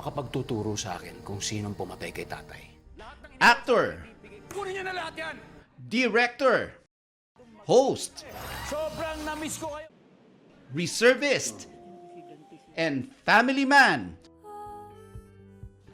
makapagtuturo sa akin kung sinong pumatay kay tatay. Actor, Kunin niyo na lahat yan! director, host, Sobrang na-miss ko kayo! reservist, and family man.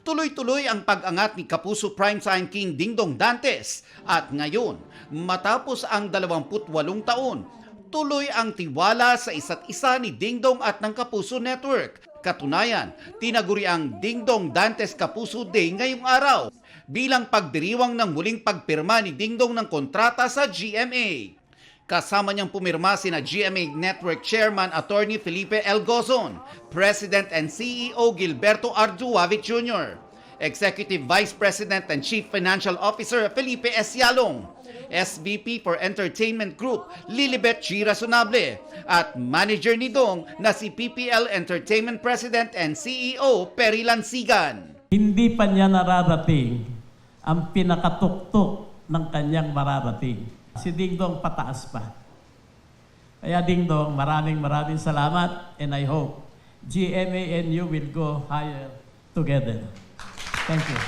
Tuloy-tuloy ang pag-angat ni Kapuso Primetime King Dingdong Dantes at ngayon, matapos ang 28 taon, tuloy ang tiwala sa isa't isa ni Dingdong at ng Kapuso Network. Katunayan, tinaguri ang Dingdong Dantes Kapuso Day ngayong araw bilang pagdiriwang ng muling pagpirma ni Dingdong ng kontrata sa GMA. Kasama niyang pumirma sina GMA Network Chairman Attorney Felipe L. Gozon, President and CEO Gilberto Arduavit Jr., Executive Vice President and Chief Financial Officer Felipe S. Yalong, SVP for Entertainment Group Lilibet G. Razonable, at manager ni Dong na si PPL Entertainment President and CEO Perry Lansigan. Hindi pa niya nararating ang pinakatuktok ng kanyang mararating. Si Dingdong pataas pa. Kaya Dingdong, maraming salamat and I hope GMA and you will go higher together. Thank you.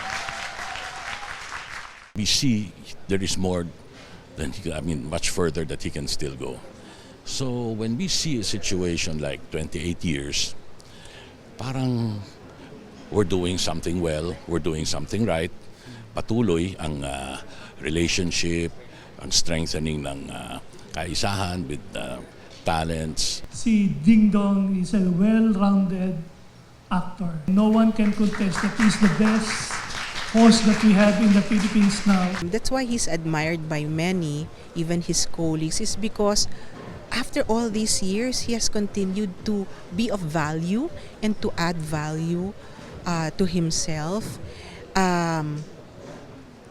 We see there is more than much further that he can still go. So when we see a situation like 28 years, parang we're doing something well, we're doing something right. Patuloy ang relationship, ang strengthening ng kaisahan with talents. Si Dingdong is a well-rounded actor. No one can contest that he's the best host that we have in the Philippines now. That's why he's admired by many, even his colleagues, is because after all these years, he has continued to be of value and to add value to himself.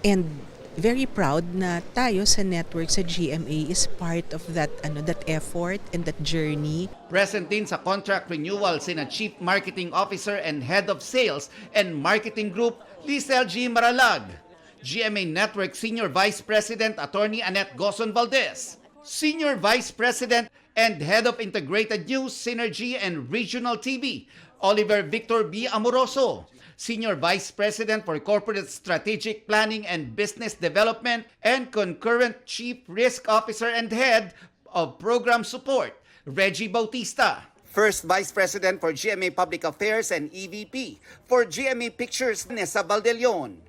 And very proud na tayo sa network sa GMA is part of that effort and that journey. Present din sa contract renewal sina Chief Marketing Officer and Head of Sales and Marketing Group Lisel G. Maralag, GMA Network Senior Vice President Attorney Annette Gozon Valdez, Senior Vice President and Head of Integrated News, Synergy and Regional TV Oliver Victor B. Amoroso, Senior Vice President for Corporate Strategic Planning and Business Development and Concurrent Chief Risk Officer and Head of Program Support, Reggie Bautista. First Vice President for GMA Public Affairs and EVP for GMA Pictures, Nessa Valdelion.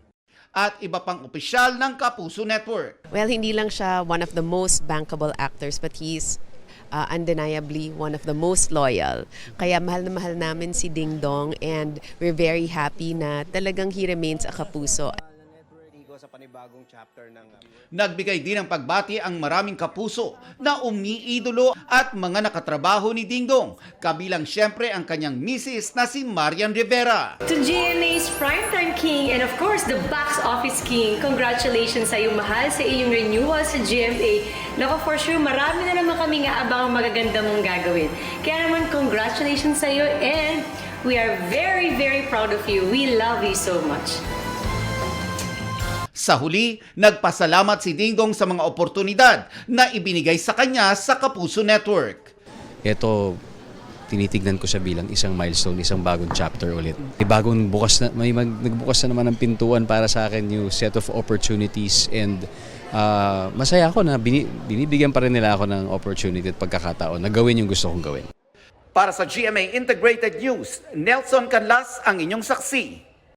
At iba pang opisyal ng Kapuso Network. Well, hindi lang siya one of the most bankable actors, but he's undeniably one of the most loyal. Kaya mahal na mahal namin si Dingdong and we're very happy na talagang he remains a Kapuso. Sa panibagong chapter ng Nagbigay din ng pagbati ang maraming kapuso na umiidolo at mga nakatrabaho ni Dingdong, kabilang siyempre ang kanyang misis na si Marian Rivera. To GMA's Primetime King and of course the Box Office King, congratulations sa iyong mahal sa iyong renewal sa GMA. Nako, for sure, marami na naman kami nga abang magaganda mong gagawin. Kaya naman, congratulations sa iyo and we are very, very proud of you. We love you so much. Sa huli, nagpasalamat si Dingdong sa mga oportunidad na ibinigay sa kanya sa Kapuso Network. Ito, tinitignan ko siya bilang isang milestone, isang bagong chapter ulit. Nagbukas na naman ang pintuan para sa akin, new set of opportunities, and masaya ako na binibigyan pa rin nila ako ng opportunity at pagkakataon na gawin yung gusto kong gawin. Para sa GMA Integrated News, Nelson Canlas ang inyong saksi.